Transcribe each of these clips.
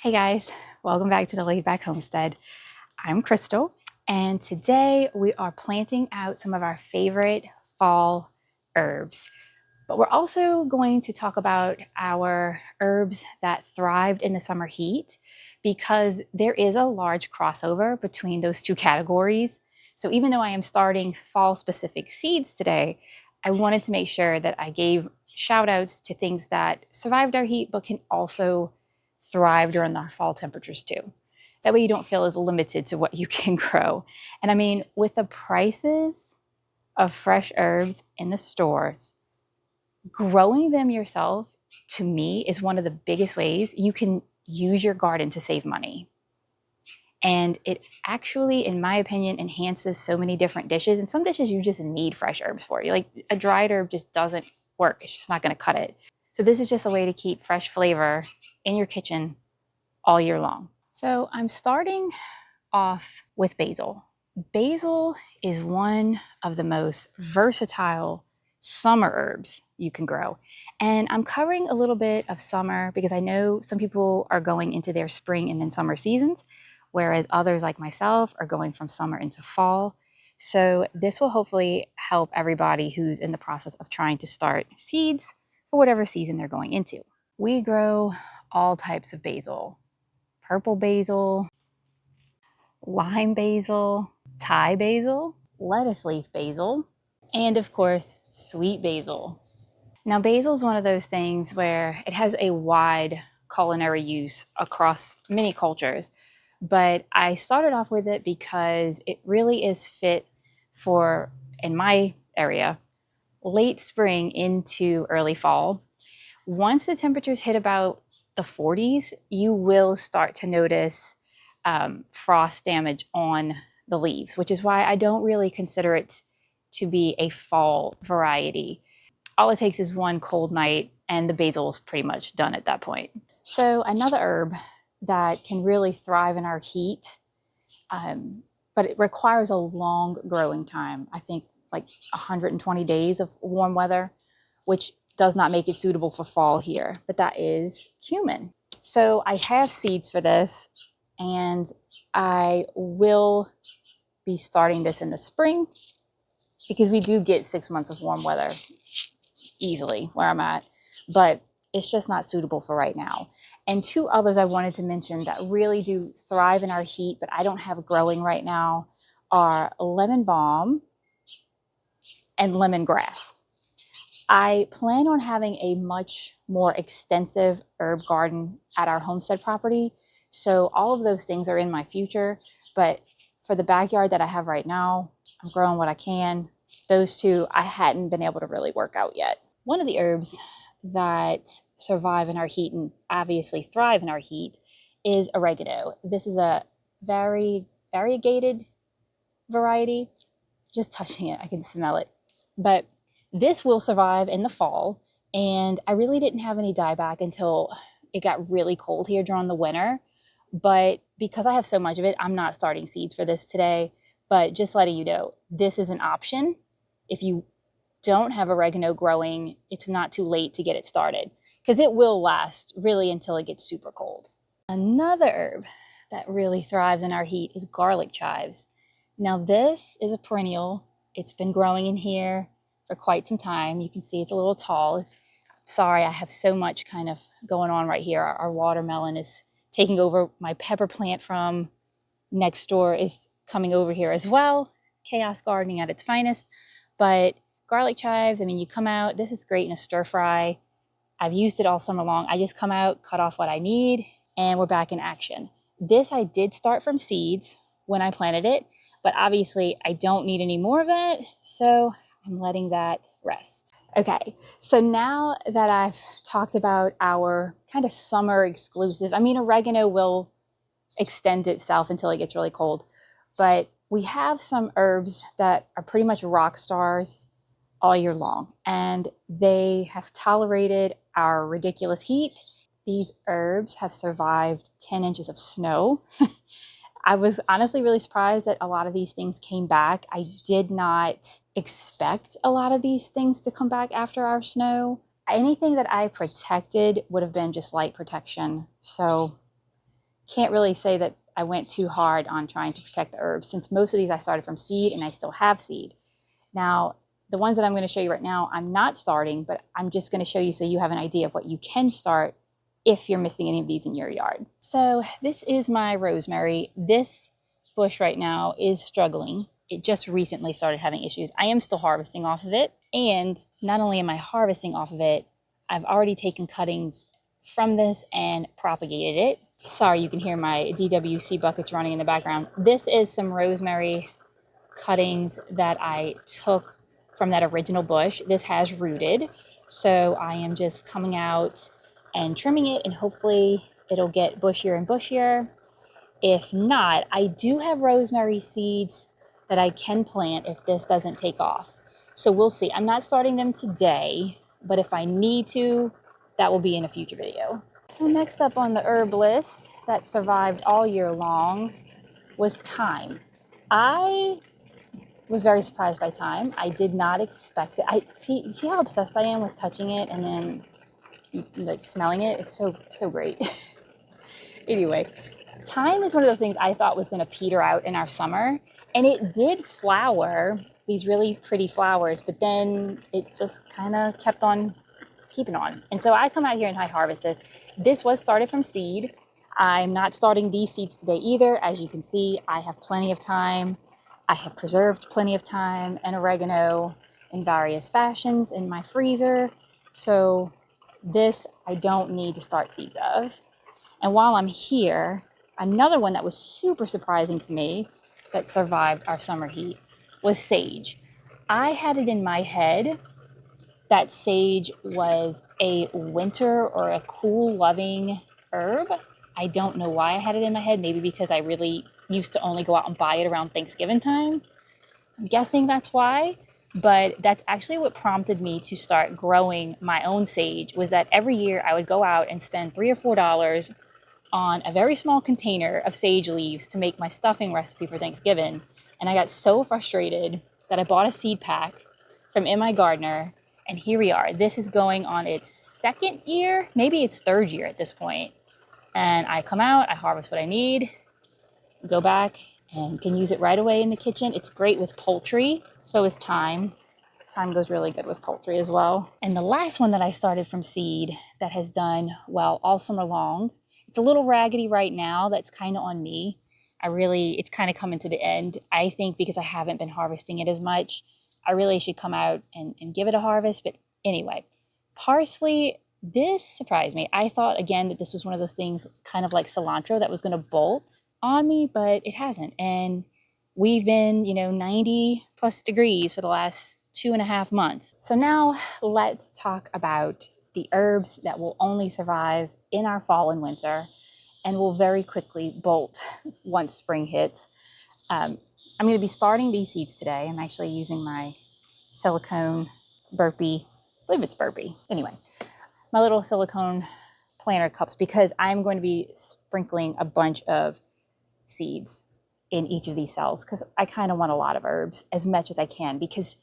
Hey guys, welcome back to the Laidback Homestead. I'm Crystal, and today we are planting out some of our favorite fall herbs. But we're also going to talk about our herbs that thrived in the summer heat because there is a large crossover between those two categories. So even though I am starting fall specific seeds today, I wanted to make sure that I gave shout outs to things that survived our heat but can also thrive during the fall temperatures too. That way you don't feel as limited to what you can grow. And I mean, with the prices of fresh herbs in the stores, growing them yourself to me is one of the biggest ways you can use your garden to save money. And it actually, in my opinion, enhances so many different dishes. And some dishes you just need fresh herbs for. You like a dried herb just doesn't work. It's just not going to cut it. So this is just a way to keep fresh flavor in your kitchen all year long. So I'm starting off with basil. Basil is one of the most versatile summer herbs you can grow. And I'm covering a little bit of summer because I know some people are going into their spring and then summer seasons, whereas others like myself are going from summer into fall. So this will hopefully help everybody who's in the process of trying to start seeds for whatever season they're going into. We grow all types of basil: purple basil, lime basil, Thai basil, lettuce leaf basil, and of course, sweet basil. Now, basil is one of those things where it has a wide culinary use across many cultures, but I started off with it because it really is fit for, in my area, late spring into early fall. Once the temperatures hit about the 40s, you will start to notice frost damage on the leaves, which is why I don't really consider it to be a fall variety. All it takes is one cold night and the basil's pretty much done at that point. So another herb that can really thrive in our heat, but it requires a long growing time. I think like 120 days of warm weather, which does not make it suitable for fall here, but that is cumin. So I have seeds for this, and I will be starting this in the spring because we do get 6 months of warm weather easily where I'm at, but it's just not suitable for right now. And two others I wanted to mention that really do thrive in our heat, but I don't have growing right now, are lemon balm and lemongrass. I plan on having a much more extensive herb garden at our homestead property. So all of those things are in my future, but for the backyard that I have right now, I'm growing what I can. Those two I hadn't been able to really work out yet. One of the herbs that survive in our heat and obviously thrive in our heat is oregano. This is a very variegated variety. Just touching it, I can smell it. But this will survive in the fall, and I really didn't have any dieback until it got really cold here during the winter. But because I have so much of it, I'm not starting seeds for this today. But just letting you know, this is an option. If you don't have oregano growing, it's not too late to get it started because it will last really until it gets super cold. Another herb that really thrives in our heat is garlic chives. Now this is a perennial. It's been growing in here for quite some time. You can see it's a little tall. Sorry, I have so much kind of going on right here. Our watermelon is taking over. My pepper plant from next door is coming over here as well. Chaos gardening at its finest. But garlic chives, I mean, you come out, this is great in a stir fry. I've used it all summer long. I just come out, cut off what I need, and we're back in action. This I did start from seeds when I planted it, but obviously I don't need any more of that, so I'm letting that rest. Okay, so now that I've talked about our kind of summer exclusive, I mean, oregano will extend itself until it gets really cold, but we have some herbs that are pretty much rock stars all year long, and they have tolerated our ridiculous heat. These herbs have survived 10 inches of snow. I was honestly really surprised that a lot of these things came back. I did not expect a lot of these things to come back after our snow. Anything that I protected would have been just light protection. So can't really say that I went too hard on trying to protect the herbs, since most of these I started from seed and I still have seed. Now, the ones that I'm going to show you right now, I'm not starting, but I'm just going to show you so you have an idea of what you can start if you're missing any of these in your yard. So this is my rosemary. This bush right now is struggling. It just recently started having issues. I am still harvesting off of it. And not only am I harvesting off of it, I've already taken cuttings from this and propagated it. Sorry, you can hear my DWC buckets running in the background. This is some rosemary cuttings that I took from that original bush. This has rooted, so I am just coming out and trimming it, and hopefully it'll get bushier and bushier. If not, I do have rosemary seeds that I can plant if this doesn't take off. So we'll see. I'm not starting them today, but if I need to, that will be in a future video. So next up on the herb list that survived all year long was thyme. I was very surprised by thyme. I did not expect it. See how obsessed I am with touching it and then like smelling it. It's so great. Anyway, thyme is one of those things I thought was going to peter out in our summer, and it did flower these really pretty flowers, but then it just kind of kept on keeping on. And so I come out here and I harvest this. This was started from seed. I'm not starting these seeds today either. As you can see, I have plenty of thyme. I have preserved plenty of thyme and oregano in various fashions in my freezer. So this I don't need to start seeds of. And while I'm here, another one that was super surprising to me that survived our summer heat was sage. I had it in my head that sage was a winter or a cool loving herb. I don't know why I had it in my head. Maybe because I really used to only go out and buy it around Thanksgiving time. I'm guessing that's why. But that's actually what prompted me to start growing my own sage, was that every year I would go out and spend $3 or $4 on a very small container of sage leaves to make my stuffing recipe for Thanksgiving. And I got so frustrated that I bought a seed pack from In My Gardener. And here we are. This is going on its second year, maybe its third year at this point. And I come out, I harvest what I need, go back and can use it right away in the kitchen. It's great with poultry. So is thyme. Thyme goes really good with poultry as well. And the last one that I started from seed that has done well all summer long, it's a little raggedy right now. That's kind of on me. It's kind of coming to the end. I think because I haven't been harvesting it as much, I really should come out and give it a harvest. But anyway, parsley, this surprised me. I thought, again, that this was one of those things kind of like cilantro that was going to bolt on me, but it hasn't. And we've been, 90 plus degrees for the last 2.5 months. So now let's talk about the herbs that will only survive in our fall and winter and will very quickly bolt once spring hits. I'm going to be starting these seeds today. I'm actually using my silicone burpee. I believe it's burpee. Anyway, my little silicone planter cups, because I'm going to be sprinkling a bunch of seeds in each of these cells because I kind of want a lot of herbs, as much as I can, because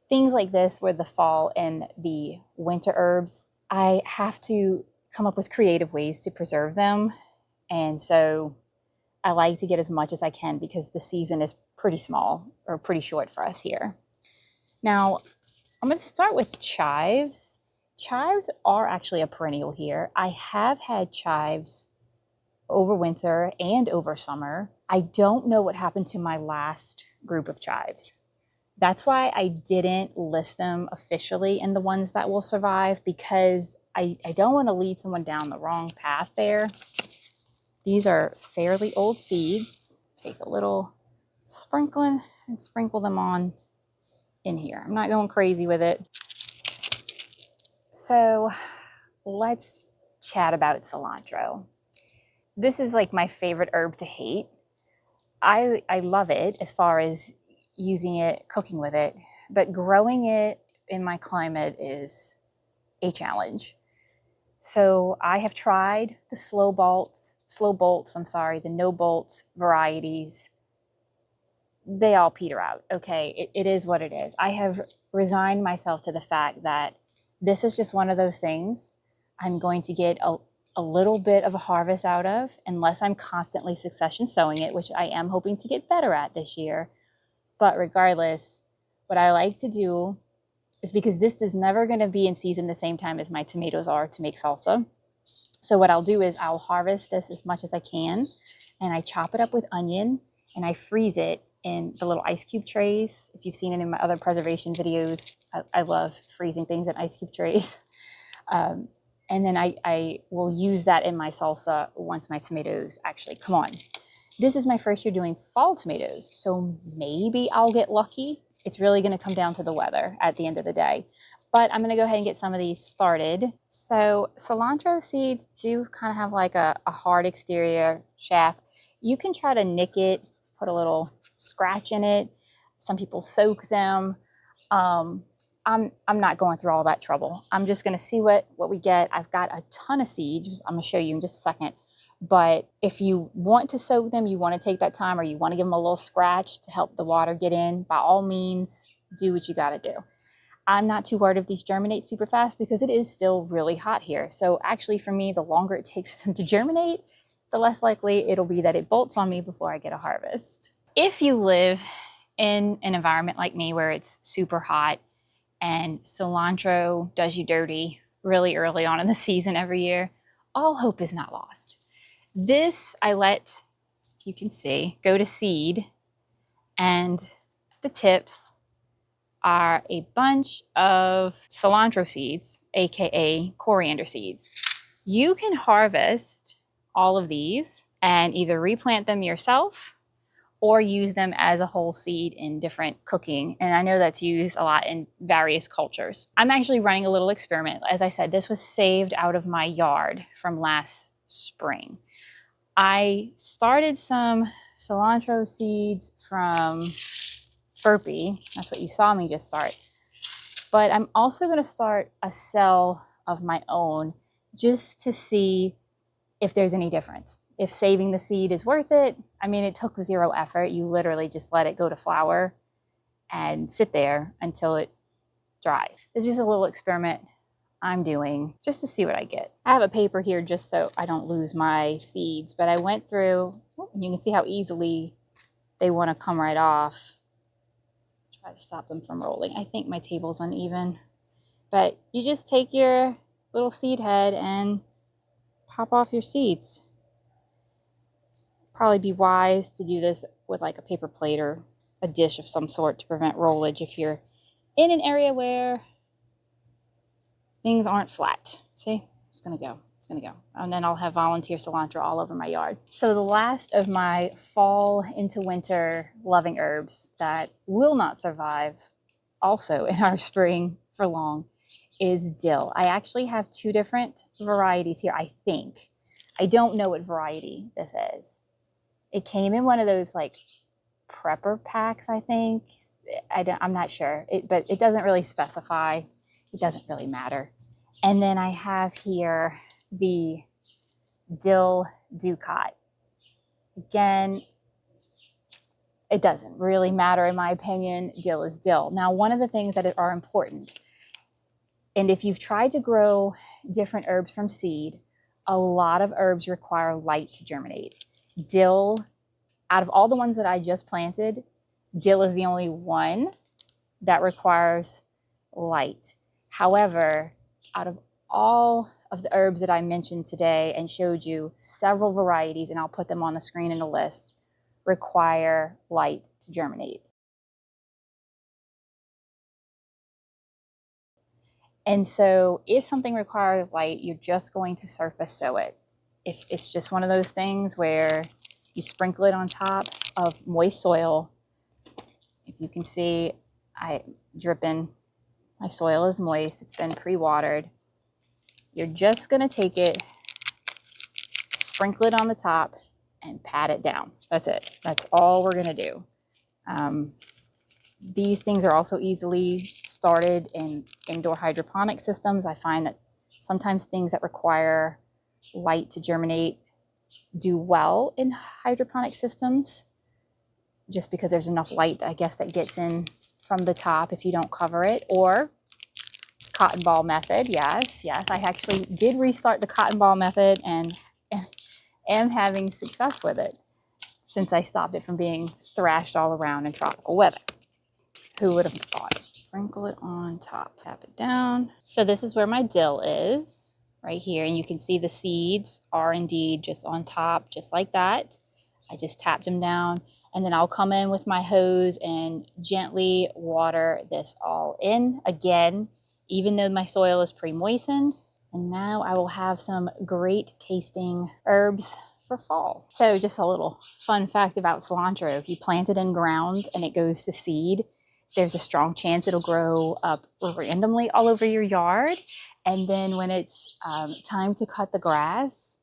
things like this, where the fall and the winter herbs, I have to come up with creative ways to preserve them. And so I like to get as much as I can because the season is pretty small or pretty short for us here. Now, I'm going to start with chives. Chives are actually a perennial here. I have had chives over winter and over summer. I don't know what happened to my last group of chives. That's why I didn't list them officially in the ones that will survive, because I don't want to lead someone down the wrong path there. These are fairly old seeds. Take a little sprinkling and sprinkle them on in here. I'm not going crazy with it. So let's chat about cilantro. This is like my favorite herb to hate. I love it as far as using it, cooking with it, but growing it in my climate is a challenge. So I have tried the slow bolts, the no bolts varieties. They all peter out. Okay, it is what it is. I have resigned myself to the fact that this is just one of those things. I'm going to get a little bit of a harvest out of, unless I'm constantly succession sowing it, which I am hoping to get better at this year. But regardless, what I like to do is, because this is never going to be in season the same time as my tomatoes are to make salsa. So what I'll do is I'll harvest this as much as I can, and I chop it up with onion, and I freeze it in the little ice cube trays. If you've seen it in my other preservation videos, I love freezing things in ice cube trays. And then I will use that in my salsa once my tomatoes actually come on. This is my first year doing fall tomatoes, so maybe I'll get lucky. It's really going to come down to the weather at the end of the day. But I'm going to go ahead and get some of these started. So cilantro seeds do kind of have like a hard exterior shaft. You can try to nick it, put a little scratch in it. Some people soak them. I'm not going through all that trouble. I'm just going to see what we get. I've got a ton of seeds. I'm going to show you in just a second. But if you want to soak them, you want to take that time, or you want to give them a little scratch to help the water get in, by all means, do what you got to do. I'm not too worried if these germinate super fast because it is still really hot here. So actually for me, the longer it takes for them to germinate, the less likely it'll be that it bolts on me before I get a harvest. If you live in an environment like me where it's super hot and cilantro does you dirty really early on in the season every year, all hope is not lost. This I let, if you can see, go to seed, and the tips are a bunch of cilantro seeds, aka coriander seeds. You can harvest all of these and either replant them yourself or use them as a whole seed in different cooking. And I know that's used a lot in various cultures. I'm actually running a little experiment. As I said, this was saved out of my yard from last spring. I started some cilantro seeds from Burpee. That's what you saw me just start. But I'm also going to start a cell of my own just to see if there's any difference. If saving the seed is worth it. I mean, it took 0 effort. You literally just let it go to flower and sit there until it dries. It's just a little experiment I'm doing just to see what I get. I have a paper here just so I don't lose my seeds, but I went through, and you can see how easily they want to come right off. Try to stop them from rolling. I think my table's uneven, but you just take your little seed head and pop off your seeds. Probably be wise to do this with like a paper plate or a dish of some sort to prevent rollage if you're in an area where things aren't flat. See, it's gonna go. It's gonna go. And then I'll have volunteer cilantro all over my yard. So the last of my fall into winter loving herbs that will not survive also in our spring for long is dill. I actually have 2 different varieties here, I think. I don't know what variety this is. It came in one of those like prepper packs, I think. I'm not sure, but it doesn't really specify. It doesn't really matter. And then I have here the Dill Ducat. Again, it doesn't really matter in my opinion. Dill is dill. Now, one of the things that are important, and if you've tried to grow different herbs from seed, a lot of herbs require light to germinate. Dill, out of all the ones that I just planted, dill is the only one that requires light. However, out of all of the herbs that I mentioned today and showed you, several varieties, and I'll put them on the screen in a list, require light to germinate. And so if something requires light, you're just going to surface sow it. If it's just one of those things where you sprinkle it on top of moist soil, if you can see, I'm dripping. My soil is moist. It's been pre-watered. You're just going to take it, sprinkle it on the top, and pat it down. That's it. That's all we're going to do. These things are also easily started in indoor hydroponic systems. I find that sometimes things that require light to germinate do well in hydroponic systems, just because there's enough light, I guess, that gets in from the top if you don't cover it. Or cotton ball method. Yes, yes, I actually did restart the cotton ball method and am having success with it since I stopped it from being thrashed all around in tropical weather. Who would have thought? Sprinkle it on top, tap it down. So this is where my dill is, right here, and you can see the seeds are indeed just on top, just like that. I just tapped them down, and then I'll come in with my hose and gently water this all in again, even though my soil is pre-moistened. And now I will have some great tasting herbs for fall. So just a little fun fact about cilantro. If you plant it in ground and it goes to seed, there's a strong chance it'll grow up randomly all over your yard. And then when it's time to cut the grass,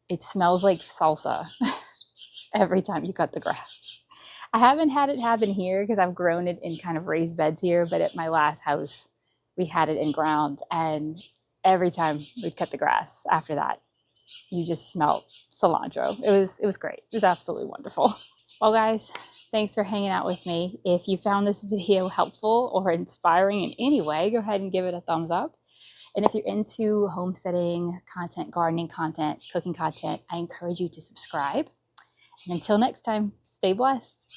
it smells like salsa every time you cut the grass. I haven't had it happen here because I've grown it in kind of raised beds here, but at my last house, we had it in ground, and every time we'd cut the grass after that, you just smelled cilantro. It was great. It was absolutely wonderful. Well, guys, thanks for hanging out with me. If you found this video helpful or inspiring in any way, go ahead and give it a thumbs up. And if you're into homesteading content, gardening content, cooking content, I encourage you to subscribe. And until next time, stay blessed.